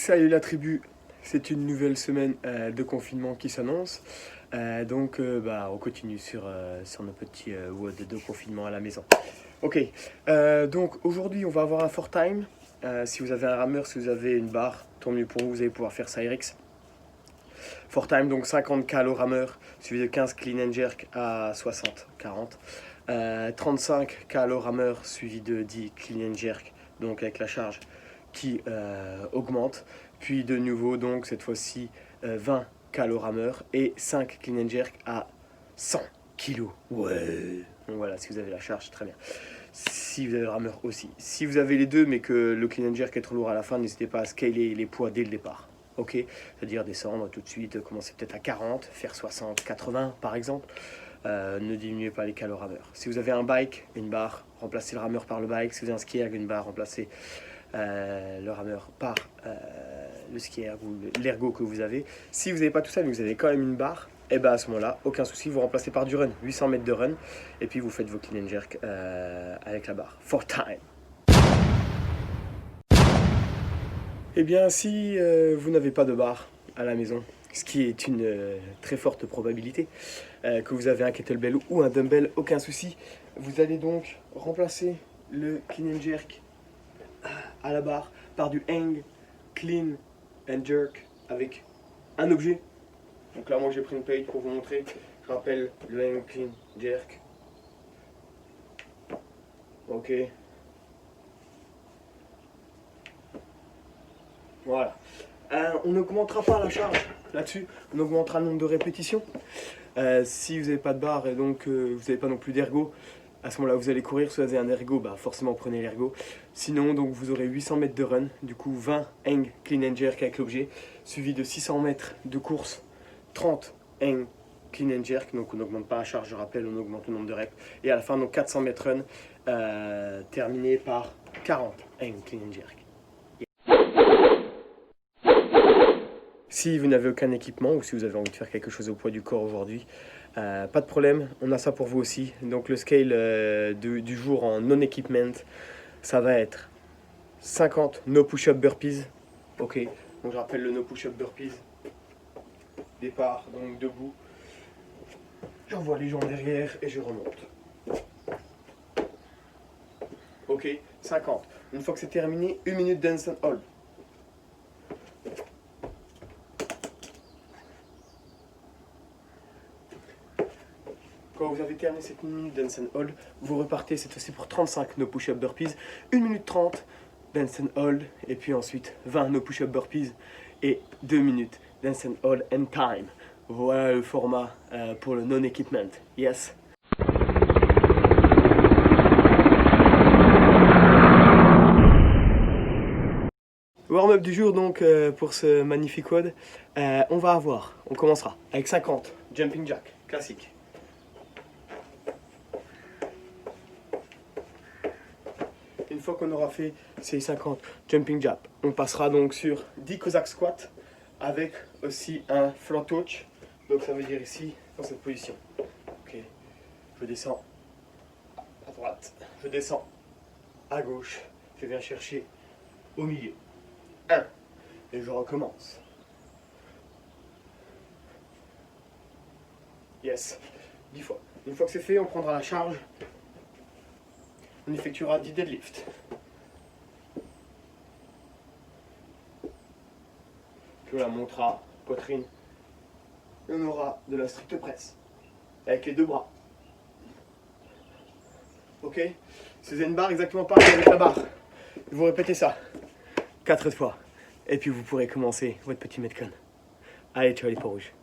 Salut la tribu, c'est une nouvelle semaine de confinement qui s'annonce. On continue sur nos petits WOD de confinement à la maison. Ok, donc aujourd'hui on va avoir un for time. Si vous avez un rameur, si vous avez une barre, tant mieux pour vous, vous allez pouvoir faire ça RX. For time, donc 50 calo rameur, suivi de 15 clean and jerk à 60, 40. 35 calo rameur, suivi de 10 clean and jerk, donc avec la charge qui augmente, puis de nouveau donc cette fois-ci 20 calo rameur et 5 clean and jerk à 100 kg. Ouais. Donc voilà, si vous avez la charge, très bien. Si vous avez le rameur aussi. Si vous avez les deux mais que le clean and jerk est trop lourd à la fin, n'hésitez pas à scaler les poids dès le départ. Ok, c'est-à-dire descendre tout de suite, commencer peut-être à 40, faire 60, 80 par exemple. Ne diminuez pas les calo rameurs. Si vous avez un bike, une barre, remplacez le rameur par le bike. Si vous avez un ski erg, une barre, remplacez le rameur par le ski erg ou l'ergo que vous avez. Si vous n'avez pas tout ça mais vous avez quand même une barre, et bien à ce moment-là, aucun souci, vous remplacez par du run, 800 mètres de run, et puis vous faites vos clean and jerk avec la barre. For time. Eh bien, si vous n'avez pas de barre à la maison, ce qui est une très forte probabilité, que vous avez un kettlebell ou un dumbbell, aucun souci, vous allez donc remplacer le clean and jerk à la barre par du hang, clean and jerk avec un objet. Donc là, moi j'ai pris une page pour vous montrer. Je rappelle le hang, clean, jerk. Ok. Voilà. On n'augmentera pas la charge là-dessus, on augmentera le nombre de répétitions. Si vous n'avez pas de barre et donc vous n'avez pas non plus d'ergo, à ce moment-là vous allez courir. Si vous avez un ergo, bah forcément prenez l'ergo. Sinon, donc vous aurez 800 mètres de run, du coup 20 hang, clean and jerk avec l'objet, suivi de 600 mètres de course, 30 hang, clean and jerk, donc on n'augmente pas la charge, je rappelle, on augmente le nombre de reps. Et à la fin, donc 400 mètres run, terminé par 40 hang, clean and jerk. Si vous n'avez aucun équipement ou si vous avez envie de faire quelque chose au poids du corps aujourd'hui, pas de problème, on a ça pour vous aussi. Donc le scale du jour en non-equipment, ça va être 50 no push-up burpees. Ok, donc je rappelle le no push-up burpees. Départ, donc debout. J'envoie les jambes derrière et je remonte. Ok, 50. Une fois que c'est terminé, 1 minute dance and hold. Quand vous avez terminé cette 1 minute dance and hold, vous repartez cette fois-ci pour 35 no push-up burpees, 1 minute 30 dance and hold, et puis ensuite 20 no push-up burpees et 2 minutes dance and hold and time. Voilà le format pour le non-equipment. Yes. Warm-up du jour donc pour ce magnifique WOD. On commencera avec 50 jumping jack, classique. Une fois qu'on aura fait ces 50 jumping jacks, on passera donc sur 10 Cossack squats avec aussi un flank touch. Donc ça veut dire ici, dans cette position. Ok, je descends à droite, je descends à gauche, je viens chercher au milieu. 1, et je recommence. Yes, 10 fois. Une fois que c'est fait, on prendra la charge. On effectuera 10 deadlifts. Puis on la montera, poitrine. Et on aura de la strict press. Avec les deux bras. Ok? Si vous avez une barre exactement pareil avec la barre, vous répétez ça 4 fois. Et puis vous pourrez commencer votre petit metcon. Allez, tu vas aller pour rouge.